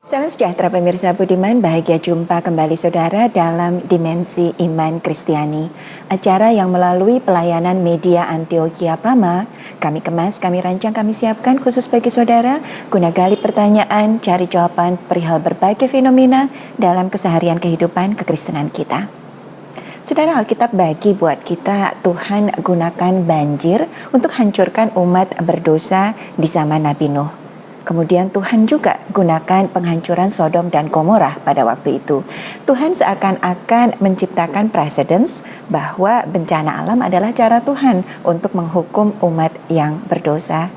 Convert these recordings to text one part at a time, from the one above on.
Salam sejahtera pemirsa budiman, bahagia jumpa kembali saudara dalam Dimensi Iman Kristiani. Acara yang melalui pelayanan media Antioquia Pama, kami kemas, kami rancang, kami siapkan khusus bagi saudara, guna gali pertanyaan, cari jawaban perihal berbagai fenomena dalam keseharian kehidupan kekristenan kita. Saudara, Alkitab bagi buat kita, Tuhan gunakan banjir untuk hancurkan umat berdosa di zaman Nabi Nuh. Kemudian Tuhan juga gunakan penghancuran Sodom dan Gomora pada waktu itu. Tuhan seakan-akan menciptakan precedence bahwa bencana alam adalah cara Tuhan untuk menghukum umat yang berdosa.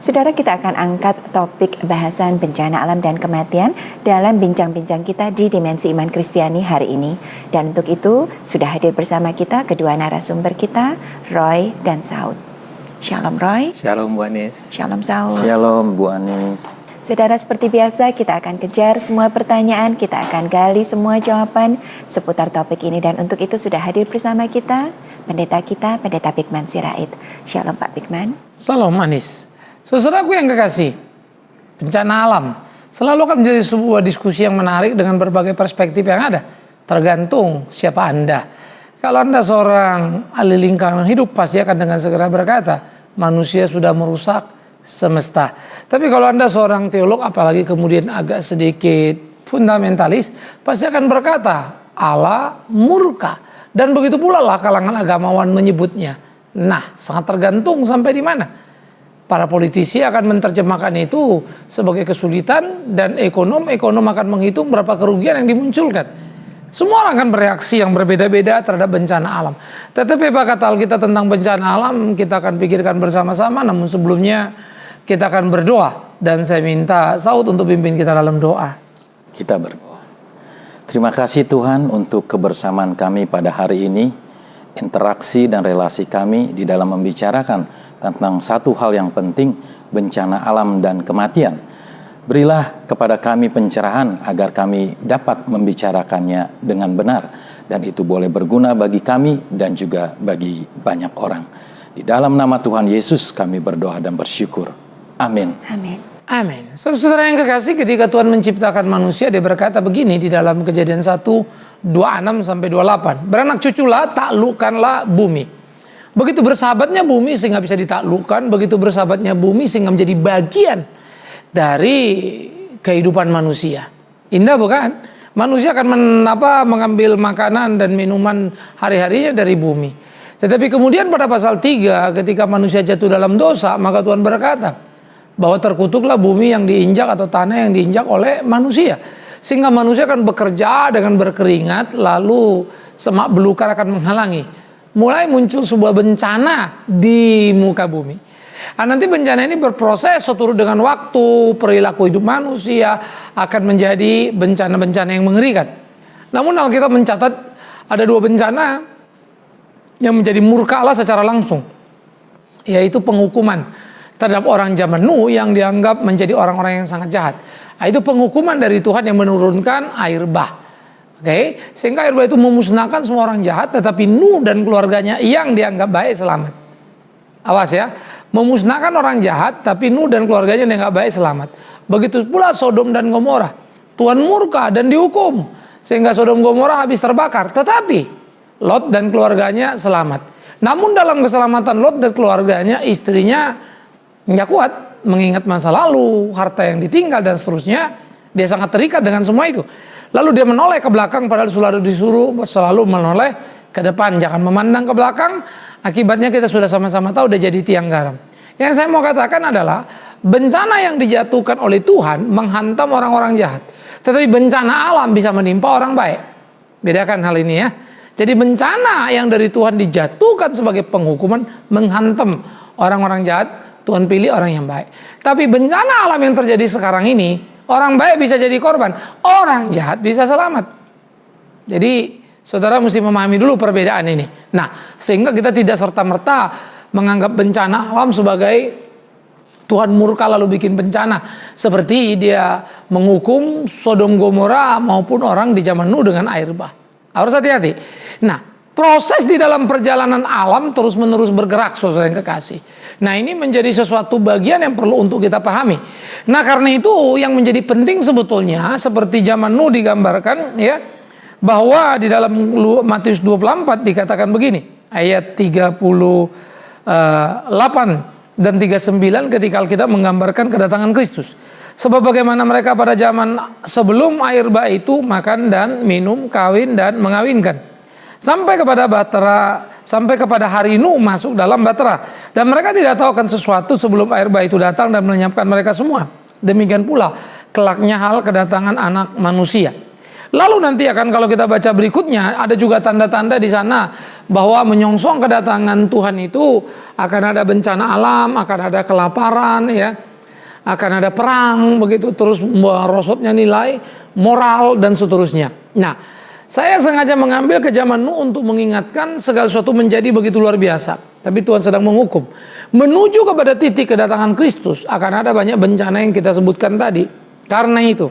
Saudara, kita akan angkat topik bahasan bencana alam dan kematian dalam bincang-bincang kita di Dimensi Iman Kristiani hari ini. Dan untuk itu sudah hadir bersama kita kedua narasumber kita, Roy dan Saud. Shalom Roy. Shalom Bu Anis. Shalom Saud. Shalom Bu Anis. Saudara, seperti biasa kita akan kejar semua pertanyaan, kita akan gali semua jawaban seputar topik ini. Dan untuk itu sudah hadir bersama kita pendeta Bikman Sirait. Shalom Pak Bikman. Shalom Anis. Saudaraku yang kekasih, bencana alam selalu akan menjadi sebuah diskusi yang menarik dengan berbagai perspektif yang ada. Tergantung siapa Anda. Kalau Anda seorang ahli lingkungan hidup, pasti akan dengan segera berkata, manusia sudah merusak semesta. Tapi kalau Anda seorang teolog, apalagi kemudian agak sedikit fundamentalis, pasti akan berkata, Allah murka. Dan begitu pula lah kalangan agamawan menyebutnya. Nah, sangat tergantung sampai di mana. Para politisi akan menerjemahkan itu sebagai kesulitan, dan ekonom akan menghitung berapa kerugian yang dimunculkan. Semua orang akan bereaksi yang berbeda-beda terhadap bencana alam. Tetapi apa kata Alkitab tentang bencana alam, kita akan pikirkan bersama-sama. Namun sebelumnya kita akan berdoa. Dan saya minta Saud untuk pimpin kita dalam doa. Kita berdoa. Terima kasih Tuhan untuk kebersamaan kami pada hari ini. Interaksi dan relasi kami di dalam membicarakan tentang satu hal yang penting, bencana alam dan kematian. Berilah kepada kami pencerahan agar kami dapat membicarakannya dengan benar. Dan itu boleh berguna bagi kami dan juga bagi banyak orang. Di dalam nama Tuhan Yesus kami berdoa dan bersyukur. Amin. Amin. Amin. Saudara yang kekasih, ketika Tuhan menciptakan manusia, dia berkata begini di dalam Kejadian 1:26-28. Beranak cuculah, taklukkanlah bumi. Begitu bersahabatnya bumi sehingga bisa ditaklukkan. Begitu bersahabatnya bumi sehingga menjadi bagian dari kehidupan manusia. Indah bukan? Manusia akan mengambil makanan dan minuman hari-harinya dari bumi. Tetapi kemudian pada pasal 3, ketika manusia jatuh dalam dosa, maka Tuhan berkata bahwa terkutuklah bumi yang diinjak atau tanah yang diinjak oleh manusia. Sehingga manusia akan bekerja dengan berkeringat, lalu semak belukar akan menghalangi. Mulai muncul sebuah bencana di muka bumi. Nah, nanti bencana ini berproses seturut dengan waktu, perilaku hidup manusia akan menjadi bencana-bencana yang mengerikan. Namun Alkitab mencatat ada dua bencana yang menjadi murka Allah secara langsung, yaitu penghukuman terhadap orang zaman Nuh yang dianggap menjadi orang-orang yang sangat jahat. Nah, itu penghukuman dari Tuhan yang menurunkan air bah. Sehingga air bah itu memusnahkan semua orang jahat, tetapi Nuh dan keluarganya yang dianggap baik selamat. Awas ya. Memusnahkan orang jahat, tapi Nuh dan keluarganya yang nggak baik selamat. Begitu pula Sodom dan Gomora. Tuhan murka dan dihukum. Sehingga Sodom Gomora habis terbakar. Tetapi Lot dan keluarganya selamat. Namun dalam keselamatan Lot dan keluarganya, istrinya nggak kuat. Mengingat masa lalu, harta yang ditinggal dan seterusnya. Dia sangat terikat dengan semua itu. Lalu dia menoleh ke belakang, padahal selalu disuruh selalu menoleh ke depan. Jangan memandang ke belakang. Akibatnya kita sudah sama-sama tahu udah jadi tiang garam. Yang saya mau katakan adalah bencana yang dijatuhkan oleh Tuhan menghantam orang-orang jahat. Tetapi bencana alam bisa menimpa orang baik. Bedakan hal ini ya. Jadi bencana yang dari Tuhan dijatuhkan sebagai penghukuman menghantam orang-orang jahat. Tuhan pilih orang yang baik. Tapi bencana alam yang terjadi sekarang ini, orang baik bisa jadi korban, orang jahat bisa selamat. Jadi saudara mesti memahami dulu perbedaan ini. Nah, sehingga kita tidak serta-merta menganggap bencana alam sebagai Tuhan murka lalu bikin bencana. Seperti dia menghukum Sodom Gomora maupun orang di zaman Nuh dengan air bah. Harus hati-hati. Nah, proses di dalam perjalanan alam terus-menerus bergerak, saudara yang kekasih. Nah, ini menjadi sesuatu bagian yang perlu untuk kita pahami. Nah, karena itu yang menjadi penting sebetulnya seperti zaman Nuh digambarkan ya, bahwa di dalam Matius 24 dikatakan begini, ayat 38 dan 39 ketika kita menggambarkan kedatangan Kristus. Sebab bagaimana mereka pada zaman sebelum air bah itu makan dan minum, kawin dan mengawinkan. Sampai kepada hari Nuh masuk dalam Bahtera. Dan mereka tidak tahu akan sesuatu sebelum air bah itu datang dan melenyapkan mereka semua. Demikian pula kelaknya hal kedatangan anak manusia. Lalu nanti akan kalau kita baca berikutnya ada juga tanda-tanda di sana bahwa menyongsong kedatangan Tuhan itu akan ada bencana alam, akan ada kelaparan ya. Akan ada perang begitu, terus merosotnya nilai moral dan seterusnya. Nah, saya sengaja mengambil ke zaman Nuh untuk mengingatkan segala sesuatu menjadi begitu luar biasa. Tapi Tuhan sedang menghukum. Menuju kepada titik kedatangan Kristus akan ada banyak bencana yang kita sebutkan tadi. Karena itu,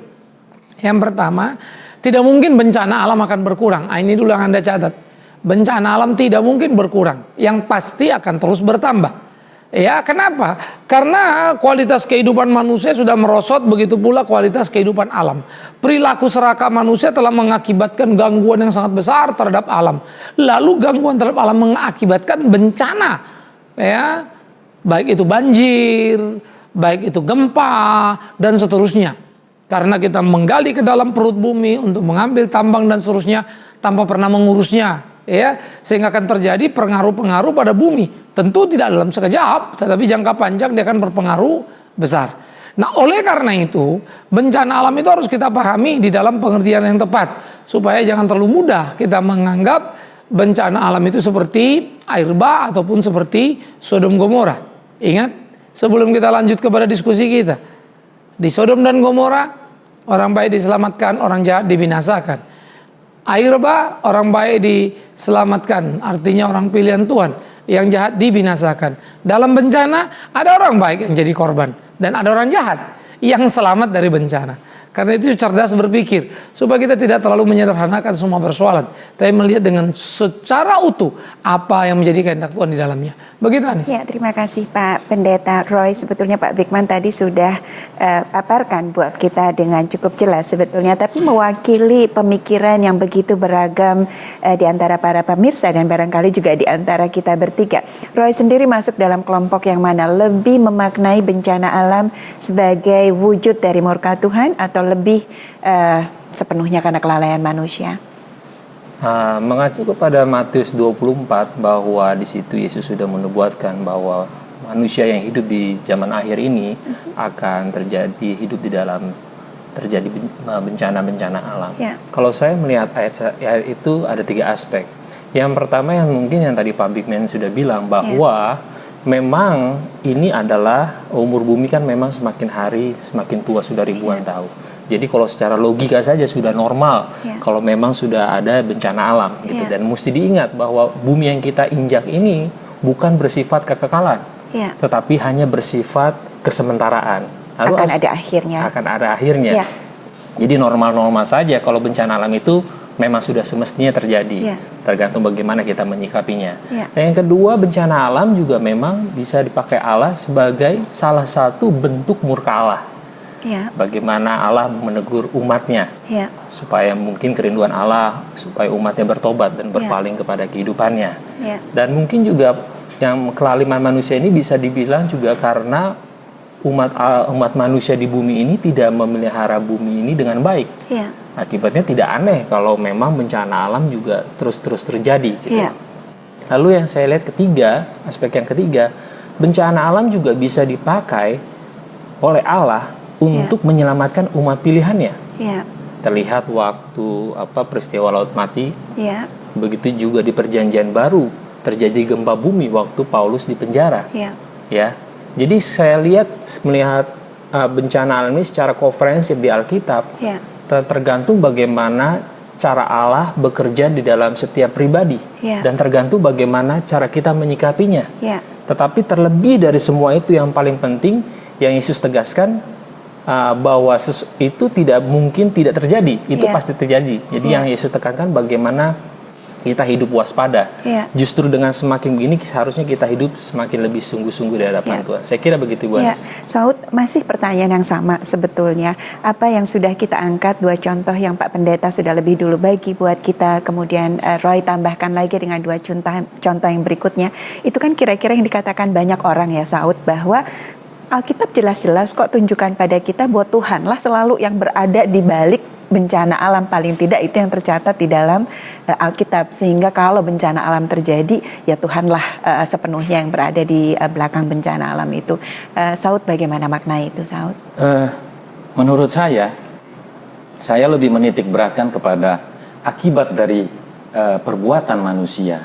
yang pertama, tidak mungkin bencana alam akan berkurang. Ini dulu yang Anda catat. Bencana alam tidak mungkin berkurang. Yang pasti akan terus bertambah. Ya, kenapa? Karena kualitas kehidupan manusia sudah merosot, begitu pula kualitas kehidupan alam. Perilaku serakah manusia telah mengakibatkan gangguan yang sangat besar terhadap alam. Lalu gangguan terhadap alam mengakibatkan bencana. Ya, baik itu banjir, baik itu gempa dan seterusnya. Karena kita menggali ke dalam perut bumi untuk mengambil tambang dan seterusnya tanpa pernah mengurusnya, ya, sehingga akan terjadi pengaruh-pengaruh pada bumi. Tentu tidak dalam sekejap, tetapi jangka panjang dia akan berpengaruh besar. Nah, oleh karena itu, bencana alam itu harus kita pahami di dalam pengertian yang tepat, supaya jangan terlalu mudah kita menganggap bencana alam itu seperti air bah ataupun seperti Sodom Gomora. Ingat, sebelum kita lanjut kepada diskusi kita, di Sodom dan Gomora, orang baik diselamatkan, orang jahat dibinasakan. Air bah, orang baik diselamatkan, artinya orang pilihan Tuhan. Yang jahat dibinasakan. Dalam bencana ada orang baik yang jadi korban dan ada orang jahat yang selamat dari bencana. Karena itu cerdas berpikir supaya kita tidak terlalu menyederhanakan semua persoalan, tapi melihat dengan secara utuh apa yang menjadi kehendak Tuhan di dalamnya. Begitu, Anis. Ya, terima kasih Pak Pendeta Roy. Sebetulnya Pak Bigman tadi sudah paparkan buat kita dengan cukup jelas sebetulnya, tapi mewakili pemikiran yang begitu beragam di antara para pemirsa dan barangkali juga di antara kita bertiga. Roy sendiri masuk dalam kelompok yang mana? Lebih memaknai bencana alam sebagai wujud dari murka Tuhan atau lebih sepenuhnya karena kelalaian manusia? Mengacu kepada Matius 24 bahwa di situ Yesus sudah menubuatkan bahwa manusia yang hidup di zaman akhir ini akan hidup di dalam terjadi bencana-bencana alam. Yeah. Kalau saya melihat ayat itu ada 3 aspek. Yang pertama yang mungkin yang tadi Pak Bigman sudah bilang bahwa memang ini adalah umur bumi kan memang semakin hari semakin tua, sudah ribuan tahun. Jadi kalau secara logika saja sudah normal kalau memang sudah ada bencana alam gitu. Dan mesti diingat bahwa bumi yang kita injak ini bukan bersifat kekekalan, tetapi hanya bersifat kesementaraan. Lalu akan ada akhirnya. Akan ada akhirnya. Jadi normal-normal saja kalau bencana alam itu memang sudah semestinya terjadi. Tergantung bagaimana kita menyikapinya. Dan yang kedua, bencana alam juga memang bisa dipakai Allah sebagai salah satu bentuk murka Allah. Bagaimana Allah menegur umatnya supaya mungkin kerinduan Allah supaya umatnya bertobat dan berpaling kepada kehidupannya. Dan mungkin juga yang kelaliman manusia ini bisa dibilang juga karena umat manusia di bumi ini tidak memelihara bumi ini dengan baik. Akibatnya tidak aneh kalau memang bencana alam juga terus-terus terjadi gitu. Lalu yang saya lihat aspek yang ketiga, bencana alam juga bisa dipakai oleh Allah untuk menyelamatkan umat pilihannya. Terlihat waktu peristiwa Laut Mati. Begitu juga di Perjanjian Baru terjadi gempa bumi waktu Paulus di penjara. Jadi saya melihat bencana alam ini secara komprehensif di Alkitab. Tergantung bagaimana cara Allah bekerja di dalam setiap pribadi dan tergantung bagaimana cara kita menyikapinya. Tetapi terlebih dari semua itu yang paling penting yang Yesus tegaskan, bahwa itu tidak mungkin tidak terjadi, itu pasti terjadi. Jadi yang Yesus tekankan bagaimana kita hidup waspada. Ya. Justru dengan semakin begini seharusnya kita hidup semakin lebih sungguh-sungguh di hadapan Tuhan. Saya kira begitu, Bu Anis. Saud, masih pertanyaan yang sama sebetulnya. Apa yang sudah kita angkat, 2 contoh yang Pak Pendeta sudah lebih dulu bagi buat kita, kemudian Roy tambahkan lagi dengan 2 contoh yang berikutnya. Itu kan kira-kira yang dikatakan banyak orang ya Saud, bahwa Alkitab jelas-jelas kok tunjukkan pada kita bahwa Tuhanlah selalu yang berada di balik bencana alam, paling tidak itu yang tercatat di dalam Alkitab, sehingga kalau bencana alam terjadi ya Tuhanlah sepenuhnya yang berada di belakang bencana alam itu. Saud, bagaimana makna itu, Saud? Menurut saya lebih menitik beratkan kepada akibat dari perbuatan manusia.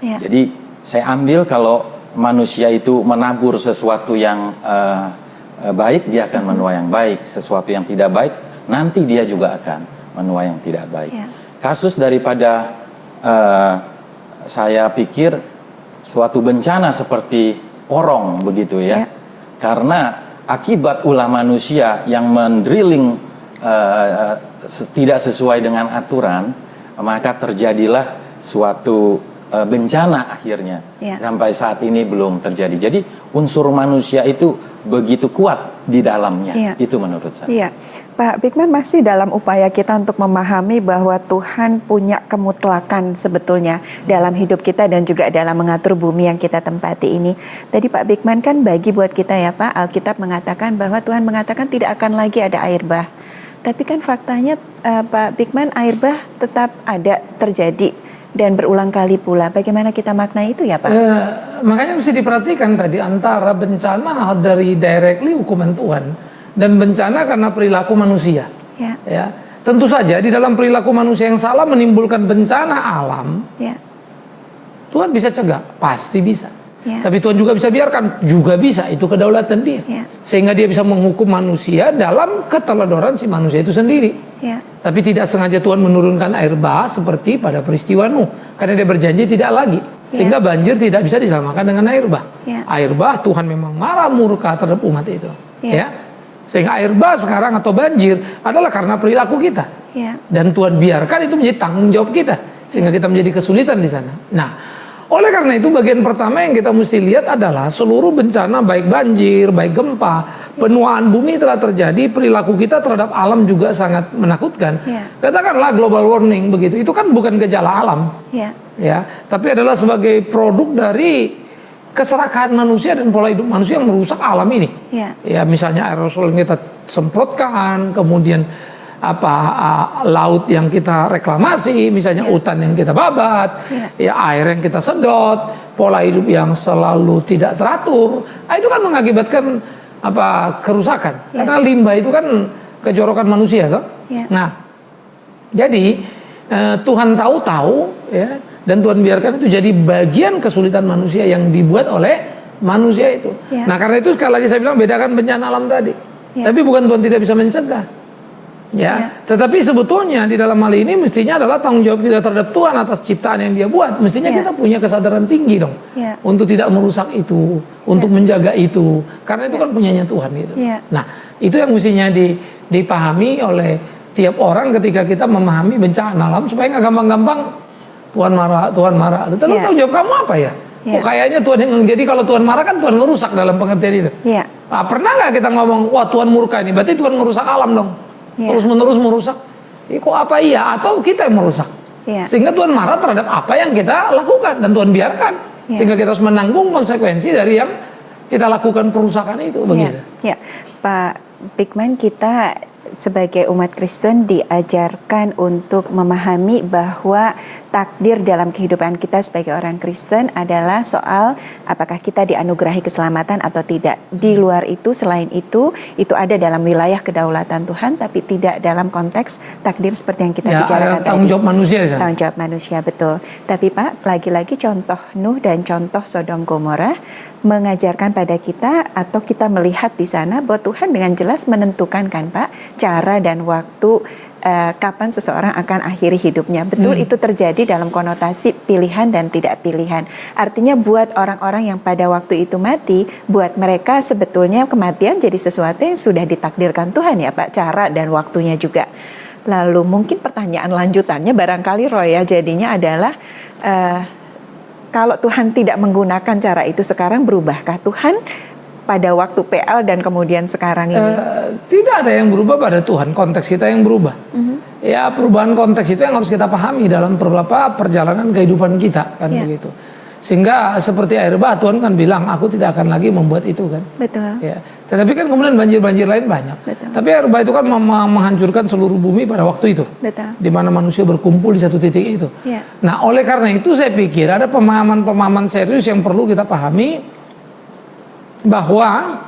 Ya. Jadi saya ambil kalau manusia itu menabur sesuatu yang baik, dia akan menuai yang baik. Sesuatu yang tidak baik, nanti dia juga akan menuai yang tidak baik. Ya. Kasus daripada saya pikir suatu bencana seperti porong begitu ya. Karena akibat ulah manusia yang mendrilling tidak sesuai dengan aturan, maka terjadilah suatu bencana akhirnya. Sampai saat ini belum terjadi. Jadi unsur manusia itu begitu kuat di dalamnya. Itu menurut saya. Iya, Pak Bigman, masih dalam upaya kita untuk memahami bahwa Tuhan punya kemutlakan sebetulnya dalam hidup kita dan juga dalam mengatur bumi yang kita tempati ini. Tadi Pak Bigman kan bagi buat kita ya Pak, Alkitab mengatakan bahwa Tuhan mengatakan tidak akan lagi ada air bah. Tapi kan faktanya Pak Bigman, air bah tetap ada, terjadi dan berulang kali pula. Bagaimana kita makna itu ya Pak? Makanya mesti diperhatikan tadi antara bencana dari directly hukuman Tuhan dan bencana karena perilaku manusia. Ya. Tentu saja di dalam perilaku manusia yang salah menimbulkan bencana alam. Tuhan bisa cegah, pasti bisa. Tapi Tuhan juga bisa biarkan, juga bisa. Itu kedaulatan dia. Sehingga dia bisa menghukum manusia dalam keteledoran si manusia itu sendiri. Tapi tidak sengaja Tuhan menurunkan air bah seperti pada peristiwa Nuh, karena dia berjanji tidak lagi. Sehingga banjir tidak bisa disamakan dengan air bah. Air bah Tuhan memang marah murka terhadap umat itu. Sehingga air bah sekarang atau banjir adalah karena perilaku kita. Dan Tuhan biarkan itu menjadi tanggung jawab kita. Sehingga kita menjadi kesulitan di sana. Nah, oleh karena itu bagian pertama yang kita mesti lihat adalah seluruh bencana, baik banjir, baik gempa, penuaan bumi telah terjadi, perilaku kita terhadap alam juga sangat menakutkan. Katakanlah global warming begitu, itu kan bukan gejala alam, ya, tapi adalah sebagai produk dari keserakahan manusia dan pola hidup manusia yang merusak alam ini. Ya, misalnya aerosol yang kita semprotkan, kemudian laut yang kita reklamasi, misalnya hutan yang kita babat, ya air yang kita sedot, pola hidup yang selalu tidak teratur, itu kan mengakibatkan kerusakan. Karena limbah itu kan kejorokan manusia, toh. Nah, jadi Tuhan tahu, ya, dan Tuhan biarkan itu jadi bagian kesulitan manusia yang dibuat oleh manusia itu. Nah, karena itu sekali lagi saya bilang bedakan bencana alam tadi. Tapi bukan Tuhan tidak bisa mencegah. Tetapi sebetulnya di dalam hal ini mestinya adalah tanggung jawab kita terhadap Tuhan atas ciptaan yang dia buat. Mestinya kita punya kesadaran tinggi dong, untuk tidak merusak itu, untuk menjaga itu, karena itu kan punyanya Tuhan itu. Nah, itu yang mestinya dipahami oleh tiap orang ketika kita memahami bencana alam, supaya nggak gampang-gampang Tuhan marah. Lalu tanggung jawab kamu apa ya? Kayaknya Tuhan yang jadi, kalau Tuhan marah kan Tuhan ngerusak dalam pengertian itu. Nah, pernah nggak kita ngomong, wah Tuhan murka ini, berarti Tuhan ngerusak alam dong. Terus-menerus merusak. Kok apa iya? Atau kita yang merusak? Sehingga Tuhan marah terhadap apa yang kita lakukan, dan Tuhan biarkan. Sehingga kita harus menanggung konsekuensi dari yang kita lakukan perusakan itu. Begitu. Pak Bigman, kita sebagai umat Kristen diajarkan untuk memahami bahwa takdir dalam kehidupan kita sebagai orang Kristen adalah soal apakah kita dianugerahi keselamatan atau tidak. Di luar itu, selain itu ada dalam wilayah kedaulatan Tuhan, tapi tidak dalam konteks takdir seperti yang kita bicarakan tadi. Tanggung jawab manusia. Tanggung jawab manusia, betul. Tapi Pak, lagi-lagi contoh Nuh dan contoh Sodom Gomora mengajarkan pada kita, atau kita melihat di sana bahwa Tuhan dengan jelas menentukan kan Pak, cara dan waktu kapan seseorang akan akhiri hidupnya. Betul, itu terjadi dalam konotasi pilihan dan tidak pilihan. Artinya buat orang-orang yang pada waktu itu mati, buat mereka sebetulnya kematian jadi sesuatu yang sudah ditakdirkan Tuhan ya Pak, cara dan waktunya juga. Lalu mungkin pertanyaan lanjutannya barangkali Roy ya, jadinya adalah kalau Tuhan tidak menggunakan cara itu sekarang, berubahkah Tuhan pada waktu PL dan kemudian sekarang ini? Tidak ada yang berubah pada Tuhan, konteks kita yang berubah. Ya, perubahan konteks itu yang harus kita pahami dalam beberapa perjalanan kehidupan kita, kan begitu. Sehingga seperti air bah, Tuhan kan bilang, aku tidak akan lagi membuat itu, kan. Betul. Ya. Tetapi kan kemudian banjir-banjir lain banyak. Betul. Tapi air bah itu kan menghancurkan seluruh bumi pada waktu itu. Betul. Di mana manusia berkumpul di satu titik itu. Ya. Nah, oleh karena itu saya pikir ada pemahaman-pemahaman serius yang perlu kita pahami, bahwa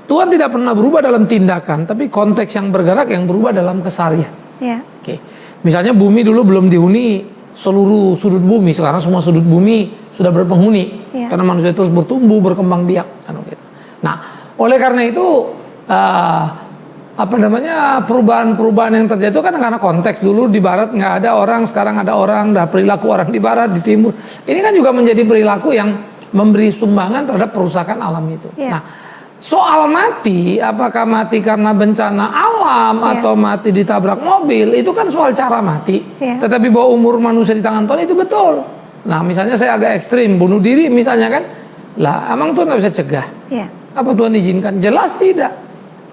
Tuhan tidak pernah berubah dalam tindakan, tapi konteks yang bergerak yang berubah dalam keseharian. Ya. Oke. Misalnya bumi dulu belum dihuni seluruh sudut bumi, sekarang semua sudut bumi sudah berpenghuni, karena manusia terus bertumbuh, berkembang biak, kan gitu. Nah, oleh karena itu perubahan-perubahan yang terjadi itu kan karena konteks. Dulu di barat nggak ada orang, sekarang ada orang, dan perilaku orang di barat, di timur. Ini kan juga menjadi perilaku yang memberi sumbangan terhadap perusakan alam itu. Nah, soal mati, apakah mati karena bencana alam atau mati ditabrak mobil, itu kan soal cara mati. Tetapi bahwa umur manusia di tangan Tuhan itu betul. Nah, misalnya saya agak ekstrim, bunuh diri misalnya, kan, lah emang Tuhan nggak bisa cegah. Apa Tuhan izinkan? Jelas tidak.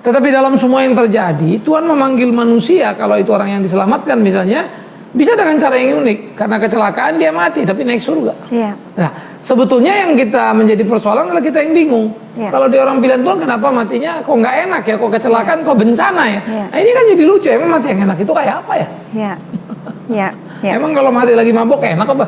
Tetapi dalam semua yang terjadi, Tuhan memanggil manusia, kalau itu orang yang diselamatkan misalnya, bisa dengan cara yang unik. Karena kecelakaan dia mati, tapi naik surga. Nah, sebetulnya yang kita menjadi persoalan adalah kita yang bingung. Kalau dia orang bilang, Tuhan kenapa matinya kok nggak enak ya, kok kecelakaan, kok bencana ya. Nah, ini kan jadi lucu, emang mati yang enak itu kayak apa ya? Emang kalau mati lagi mabok enak apa?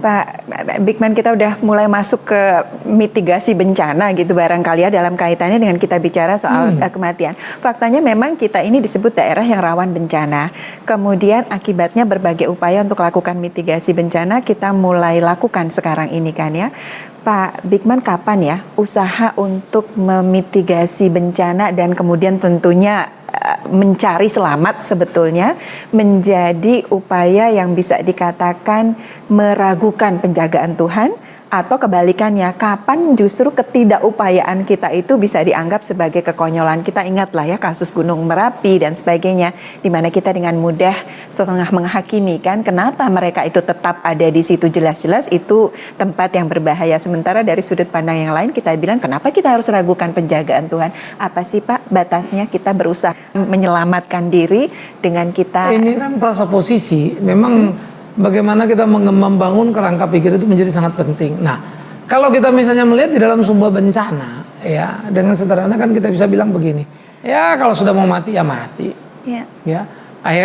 Pak Bigman, kita udah mulai masuk ke mitigasi bencana gitu barangkali ya, dalam kaitannya dengan kita bicara soal kematian. Faktanya memang kita ini disebut daerah yang rawan bencana. Kemudian akibatnya berbagai upaya untuk lakukan mitigasi bencana kita mulai lakukan sekarang ini, kan ya. Pak Bigman, kapan ya usaha untuk memitigasi bencana dan kemudian tentunya mencari selamat sebetulnya menjadi upaya yang bisa dikatakan meragukan penjagaan Tuhan, atau kebalikannya, kapan justru ketidakupayaan kita itu bisa dianggap sebagai kekonyolan? Kita ingatlah ya kasus Gunung Merapi dan sebagainya, di mana kita dengan mudah setengah menghakimi, kan, kenapa mereka itu tetap ada di situ, jelas-jelas itu tempat yang berbahaya. Sementara dari sudut pandang yang lain kita bilang, kenapa kita harus ragukan penjagaan Tuhan? Apa sih Pak batasnya kita berusaha menyelamatkan diri dengan kita? Ini kan rasa posisi, memang bagaimana kita membangun kerangka pikir itu menjadi sangat penting. Nah, kalau kita misalnya melihat di dalam sebuah bencana, ya, dengan sederhana kan kita bisa bilang begini, ya kalau sudah mau mati ya mati, ya.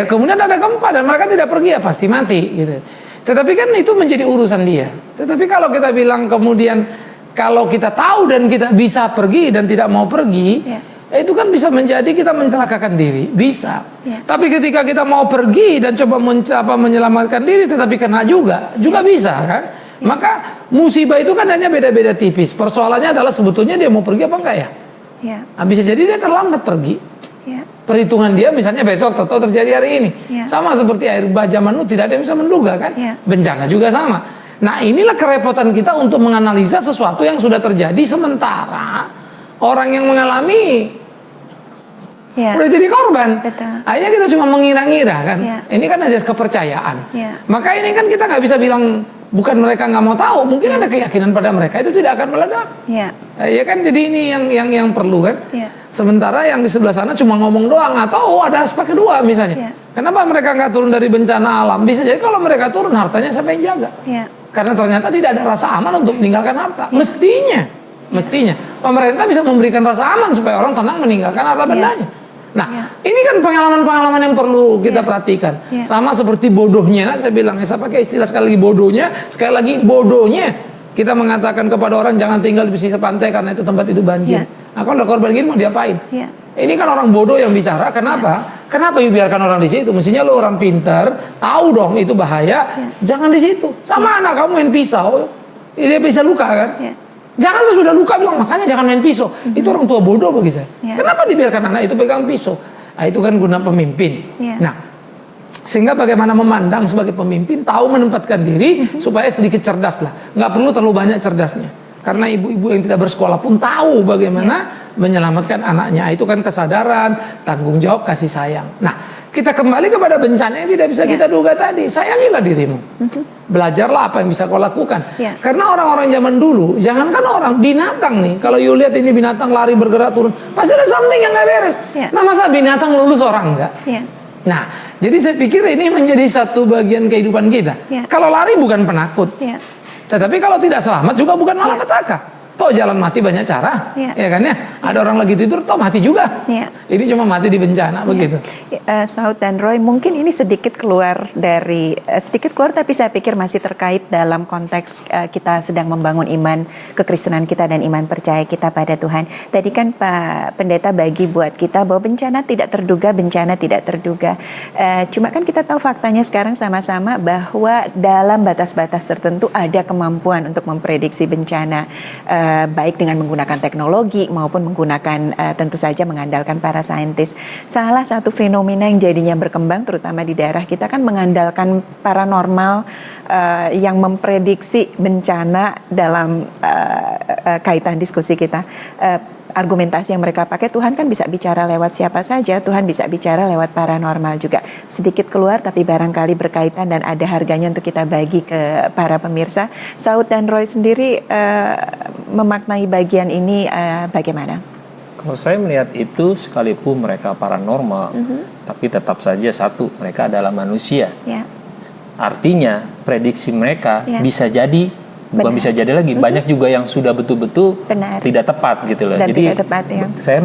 Kemudian ada gempa dan mereka tidak pergi ya pasti mati, gitu. Tetapi kan itu menjadi urusan dia. Tetapi kalau kita bilang kemudian kalau kita tahu dan kita bisa pergi dan tidak mau pergi, itu kan bisa menjadi kita mencelakakan diri, bisa. Tapi ketika kita mau pergi dan coba menyelamatkan diri tetapi kena juga bisa, kan? Maka musibah itu kan hanya beda-beda tipis. Persoalannya adalah sebetulnya dia mau pergi apa enggak ya? Bisa jadi dia terlambat pergi. Perhitungan dia misalnya besok atau terjadi hari ini. Sama seperti air bah zaman Nuh, tidak ada yang bisa menduga, kan? Bencana juga sama. Nah, inilah kerepotan kita untuk menganalisa sesuatu yang sudah terjadi sementara orang yang mengalami udah jadi korban. Akhirnya kita cuma mengira-ngira, kan. Ini kan aja kepercayaan. Maka ini kan kita nggak bisa bilang bukan mereka nggak mau tahu, mungkin ada keyakinan pada mereka itu tidak akan meledak. Ya kan, jadi ini yang perlu, kan. Sementara yang di sebelah sana cuma ngomong doang, atau ada aspek kedua misalnya. Kenapa mereka nggak turun dari bencana alam? Bisa jadi kalau mereka turun, hartanya siapa yang jaga? Karena ternyata tidak ada rasa aman untuk meninggalkan harta. Mestinya pemerintah bisa memberikan rasa aman supaya orang tenang meninggalkan harta bendanya. Nah, ini kan pengalaman-pengalaman yang perlu kita perhatikan. Sama seperti bodohnya, saya bilang, saya pakai istilah sekali lagi bodohnya, sekali lagi bodohnya kita mengatakan kepada orang jangan tinggal di pesisir pantai karena itu tempat itu banjir. Nah, kalau ada korban gini mau diapain? Ini kan orang bodoh yang bicara. Kenapa? Kenapa biarkan orang di situ? Mestinya lo orang pintar, tahu dong itu bahaya, jangan di situ. Sama anak kamu main pisau, dia bisa luka, kan? Jangan sesudah luka bilang makanya jangan main pisau. Itu orang tua bodoh bagi saya. Kenapa dibiarkan anak itu pegang pisau? Nah, itu kan guna pemimpin. Nah, sehingga bagaimana memandang sebagai pemimpin, tahu menempatkan diri supaya sedikit cerdas lah. Nggak perlu terlalu banyak cerdasnya. Karena ibu-ibu yang tidak bersekolah pun tahu bagaimana menyelamatkan anaknya. Itu kan kesadaran, tanggung jawab, kasih sayang. Nah, kita kembali kepada bencana yang tidak bisa kita duga tadi. Sayangilah dirimu. Belajarlah apa yang bisa kau lakukan. Karena orang-orang zaman dulu, jangankan orang, binatang nih. Kalau you lihat ini binatang lari bergerak turun, pasti ada something yang nggak beres. Nah, masa binatang lulus orang enggak? Nah, jadi saya pikir ini menjadi satu bagian kehidupan kita. Kalau lari bukan penakut. Tetapi kalau tidak selamat juga bukan malapetaka. Toh jalan mati banyak cara, ya kan ya. Ada orang lagi tidur, toh mati juga. Ini cuma mati di bencana begitu. Saud dan Roy, mungkin ini sedikit keluar tapi saya pikir masih terkait dalam konteks kita sedang membangun iman kekristenan kita dan iman percaya kita pada Tuhan. Tadi kan Pak Pendeta bagi buat kita bahwa bencana tidak terduga. Cuma kan kita tahu faktanya sekarang sama-sama bahwa dalam batas-batas tertentu ada kemampuan untuk memprediksi bencana. Baik dengan menggunakan teknologi maupun menggunakan tentu saja mengandalkan para saintis. Salah satu fenomena yang jadinya berkembang terutama di daerah kita kan mengandalkan paranormal yang memprediksi bencana dalam kaitan diskusi kita. Argumentasi yang mereka pakai, Tuhan kan bisa bicara lewat siapa saja, Tuhan bisa bicara lewat paranormal juga. Sedikit keluar tapi barangkali berkaitan dan ada harganya untuk kita bagi ke para pemirsa. Saud dan Roy sendiri memaknai bagian ini bagaimana? Kalau saya melihat itu, sekalipun mereka paranormal, tapi tetap saja satu, mereka adalah manusia. Artinya prediksi mereka bisa jadi, bukan bisa jadi lagi, banyak juga yang sudah betul-betul tidak tepat gitu loh. Jadi saya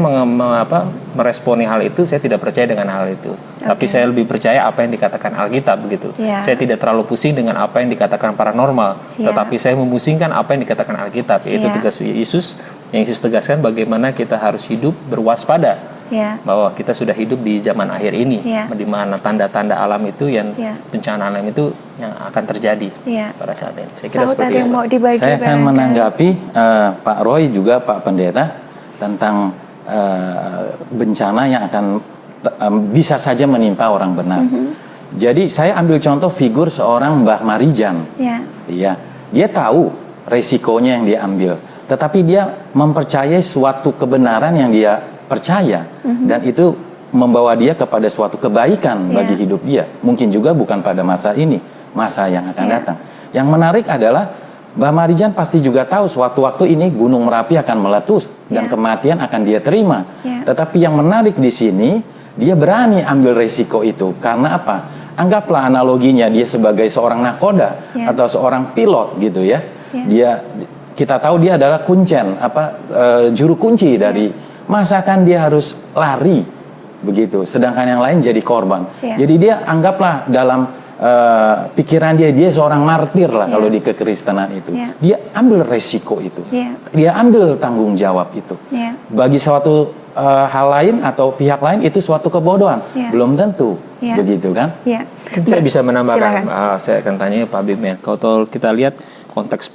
meresponi hal itu, saya tidak percaya dengan hal itu. Tapi saya lebih percaya apa yang dikatakan Alkitab begitu. Saya tidak terlalu pusing dengan apa yang dikatakan paranormal, tetapi saya memusingkan apa yang dikatakan Alkitab, yaitu tugas Yesus. Yang Yesus tegaskan bagaimana kita harus hidup berwaspada. Bahwa kita sudah hidup di zaman akhir ini, di mana tanda-tanda alam itu yang bencana alam itu yang akan terjadi pada saat ini. Saya kira seperti itu. Saya akan menanggapi Pak Roy juga Pak Pendeta tentang bencana yang akan bisa saja menimpa orang benar. Jadi saya ambil contoh figur seorang Mbah Marijan. Dia tahu resikonya yang dia ambil, tetapi dia mempercayai suatu kebenaran yang dia percaya, dan itu membawa dia kepada suatu kebaikan bagi hidup dia. Mungkin juga bukan pada masa ini, masa yang akan datang. Yang menarik adalah Mbah Marijan pasti juga tahu suatu waktu ini Gunung Merapi akan meletus dan kematian akan dia terima. Tetapi yang menarik di sini, dia berani ambil resiko itu. Karena apa? Anggaplah analoginya dia sebagai seorang nakoda atau seorang pilot gitu ya. Kita tahu dia adalah kuncen, juru kunci dari. Masakan dia harus lari begitu, sedangkan yang lain jadi korban. Jadi dia anggaplah dalam pikiran dia seorang martir lah kalau di kekristenan itu. Dia ambil resiko itu, dia ambil tanggung jawab itu. Bagi suatu hal lain atau pihak lain itu suatu kebodohan, belum tentu begitu kan? Saya bisa menambahkan, saya akan tanya Pak Bim. Kalau kita lihat konteks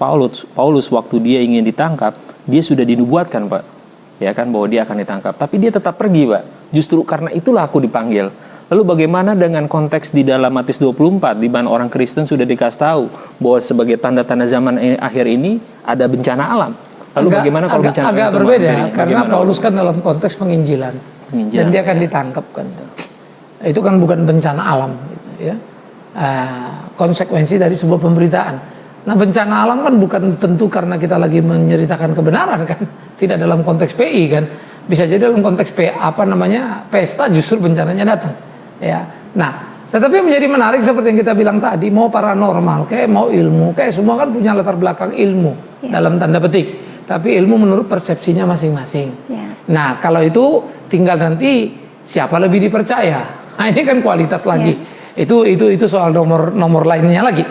Paulus waktu dia ingin ditangkap, dia sudah dinubuatkan Pak. Ya kan, bahwa dia akan ditangkap, tapi dia tetap pergi Pak. Justru karena itulah aku dipanggil. Lalu bagaimana dengan konteks di dalam Matius 24 di mana orang Kristen sudah dikasih tahu bahwa sebagai tanda-tanda zaman akhir ini ada bencana alam. Lalu bagaimana kalau bencana agak berbeda karena Paulus kan dalam konteks penginjilan. Dan dia akan ditangkap kan. Itu kan bukan bencana alam gitu, ya. Konsekuensi dari sebuah pemberitaan. Nah, bencana alam kan bukan tentu karena kita lagi menceritakan kebenaran kan. Tidak dalam konteks PI kan. Bisa jadi dalam konteks pesta justru bencananya datang. Ya. Nah, tetapi yang menjadi menarik seperti yang kita bilang tadi, mau paranormal, kayak mau ilmu, kayak semua kan punya latar belakang ilmu dalam tanda petik. Tapi ilmu menurut persepsinya masing-masing. Nah, kalau itu tinggal nanti siapa lebih dipercaya. Nah, ini kan kualitas lagi. Itu soal nomor lainnya lagi.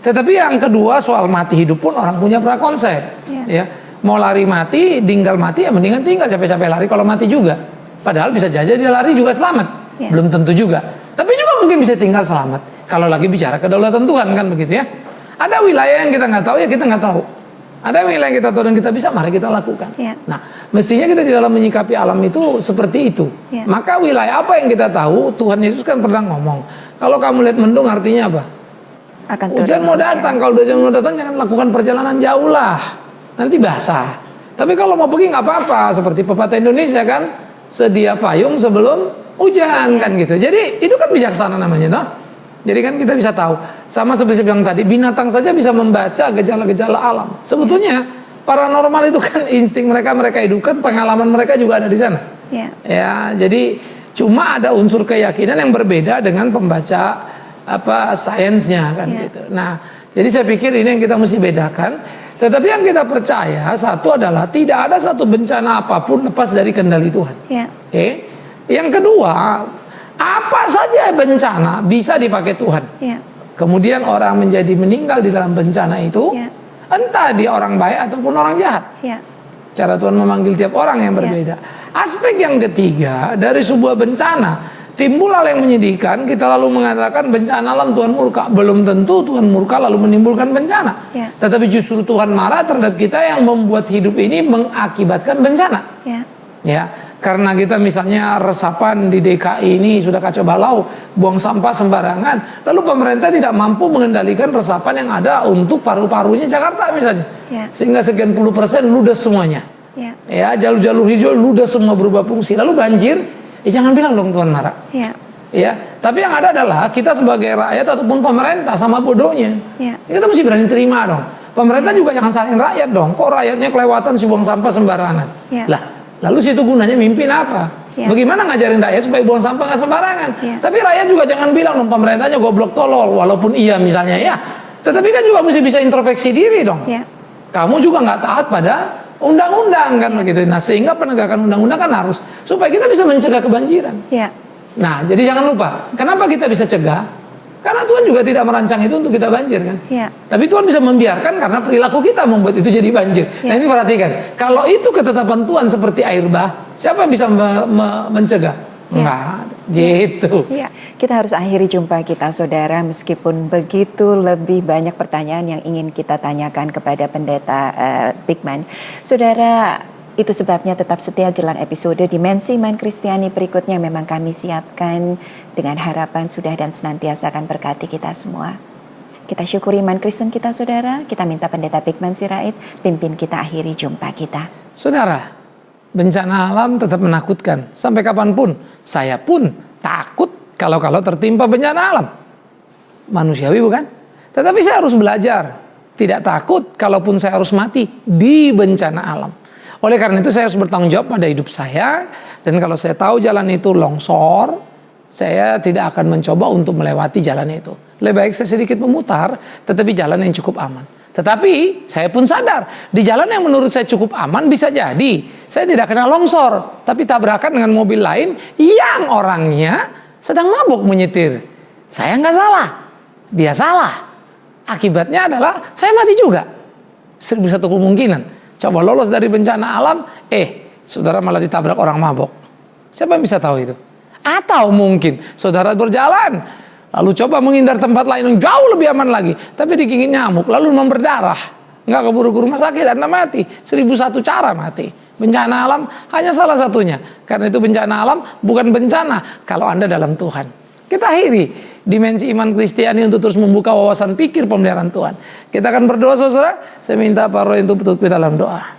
Tetapi yang kedua soal mati hidup pun orang punya prakonsep. Ya. Mau lari mati, tinggal mati, ya mendingan tinggal capek-capek lari kalau mati juga. Padahal bisa saja dia lari juga selamat. Belum tentu juga. Tapi juga mungkin bisa tinggal selamat. Kalau lagi bicara kedaulatan Tuhan kan begitu ya. Ada wilayah yang kita nggak tahu, ya kita nggak tahu. Ada wilayah yang kita tahu dan kita bisa, mari kita lakukan. Nah, mestinya kita di dalam menyikapi alam itu seperti itu. Maka wilayah apa yang kita tahu, Tuhan Yesus kan pernah ngomong. Kalau kamu lihat mendung artinya apa? Hujan mau datang. Kalau hujan mau datang jangan lakukan perjalanan jauh lah. Nanti basah. Tapi kalau mau pergi nggak apa-apa, seperti pepatah Indonesia kan, sedia payung sebelum hujan kan gitu. Jadi itu kan bijaksana namanya, toh. Jadi kan kita bisa tahu, sama seperti yang tadi, binatang saja bisa membaca gejala-gejala alam. Sebetulnya paranormal itu kan insting mereka hidupkan, pengalaman mereka juga ada di sana. Ya, jadi cuma ada unsur keyakinan yang berbeda dengan pembaca sainsnya kan gitu. Nah, jadi saya pikir ini yang kita mesti bedakan. Tetapi yang kita percaya satu adalah tidak ada satu bencana apapun lepas dari kendali Tuhan. Oke. Yang kedua, apa saja bencana bisa dipakai Tuhan. Kemudian orang menjadi meninggal di dalam bencana itu, entah dia orang baik ataupun orang jahat. Cara Tuhan memanggil tiap orang yang berbeda. Aspek yang ketiga, dari sebuah bencana timbul hal yang menyedihkan, kita lalu mengatakan bencana alam Tuhan murka. Belum tentu Tuhan murka lalu menimbulkan bencana. Tetapi justru Tuhan marah terhadap kita yang membuat hidup ini mengakibatkan bencana. Ya, karena kita misalnya resapan di DKI ini sudah kacau balau, buang sampah sembarangan. Lalu pemerintah tidak mampu mengendalikan resapan yang ada untuk paru-parunya Jakarta misalnya. Sehingga sekian puluh persen ludes semuanya. Ya, jalur-jalur hijau ludes semua berubah fungsi. Lalu banjir, jangan bilang dong Tuhan marah. Ya, tapi yang ada adalah kita sebagai rakyat ataupun pemerintah sama bodohnya. Kita mesti berani terima dong. Pemerintah juga jangan salahin rakyat dong. Kok rakyatnya kelewatan si buang sampah sembarangan? Lah, lalu situ gunanya mimpin apa? Bagaimana ngajarin rakyat supaya buang sampah nggak sembarangan? Tapi rakyat juga jangan bilang dong pemerintahnya goblok tolol, walaupun iya misalnya ya. Tetapi kan juga mesti bisa introspeksi diri dong. Kamu juga nggak taat pada undang-undang kan begitu. Nah, sehingga penegakan undang-undang kan harus supaya kita bisa mencegah kebanjiran. Nah, jadi jangan lupa, kenapa kita bisa cegah? Karena Tuhan juga tidak merancang itu untuk kita banjir kan. Tapi Tuhan bisa membiarkan karena perilaku kita membuat itu jadi banjir. Nah, ini perhatikan, kalau itu ketetapan Tuhan seperti air bah, siapa yang bisa mencegah? Enggak, gitu. Kita harus akhiri jumpa kita, saudara. Meskipun begitu lebih banyak pertanyaan yang ingin kita tanyakan kepada pendeta Bigman. Saudara, itu sebabnya tetap setia jalan episode Dimensi Iman Kristiani berikutnya memang kami siapkan dengan harapan sudah dan senantiasa akan berkati kita semua. Kita syukuri iman Kristen kita, saudara. Kita minta pendeta Bigman Sirait pimpin kita akhiri jumpa kita. Saudara, bencana alam tetap menakutkan. Sampai kapanpun, saya pun takut kalau tertimpa bencana alam. Manusiawi bukan? Tetapi saya harus belajar. Tidak takut kalaupun saya harus mati di bencana alam. Oleh karena itu saya harus bertanggung jawab pada hidup saya. Dan kalau saya tahu jalan itu longsor, saya tidak akan mencoba untuk melewati jalan itu. Lebih baik saya sedikit memutar, tetapi jalan yang cukup aman. Tetapi saya pun sadar, di jalan yang menurut saya cukup aman bisa jadi saya tidak kena longsor, tapi tabrakan dengan mobil lain yang orangnya sedang mabuk menyetir. Saya nggak salah, dia salah. Akibatnya adalah saya mati juga. 1001 kemungkinan. Coba lolos dari bencana alam, saudara malah ditabrak orang mabuk. Siapa yang bisa tahu itu? Atau mungkin saudara berjalan, lalu coba menghindar tempat lain yang jauh lebih aman lagi, tapi digigit nyamuk, lalu berdarah, nggak keburu ke rumah sakit, Anda mati. 1001 cara mati. Bencana alam hanya salah satunya. Karena itu bencana alam bukan bencana kalau Anda dalam Tuhan. Kita akhiri Dimensi Iman Kristiani untuk terus membuka wawasan pikir pemeliharaan Tuhan. Kita akan berdoa, saudara. Saya minta Pak Roy untuk betul kita dalam doa.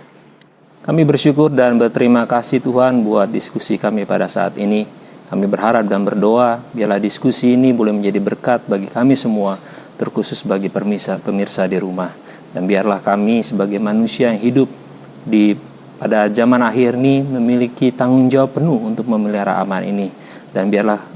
Kami bersyukur dan berterima kasih Tuhan buat diskusi kami pada saat ini. Kami berharap dan berdoa biarlah diskusi ini boleh menjadi berkat bagi kami semua, terkhusus bagi pemirsa di rumah. Dan biarlah kami sebagai manusia yang hidup pada zaman akhir ini memiliki tanggung jawab penuh untuk memelihara aman ini. Dan biarlah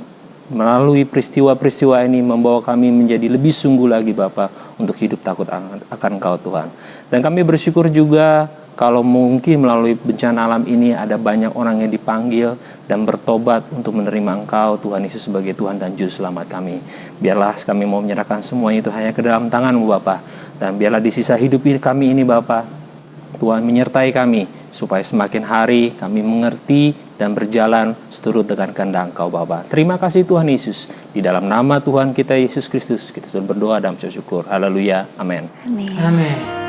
melalui peristiwa-peristiwa ini membawa kami menjadi lebih sungguh lagi Bapa untuk hidup takut akan Engkau Tuhan. Dan kami bersyukur juga kalau mungkin melalui bencana alam ini ada banyak orang yang dipanggil dan bertobat untuk menerima Engkau Tuhan Yesus sebagai Tuhan dan Juru Selamat kami. Biarlah kami mau menyerahkan semuanya itu hanya ke dalam tangan-Mu Bapa. Dan biarlah di sisa hidup kami ini Bapa, Tuhan menyertai kami supaya semakin hari kami mengerti dan berjalan seturut dengan kehendak Engkau Bapa. Terima kasih Tuhan Yesus. Di dalam nama Tuhan kita Yesus Kristus kita sudah berdoa dan bersyukur. Haleluya. Amin. Amin. Amin.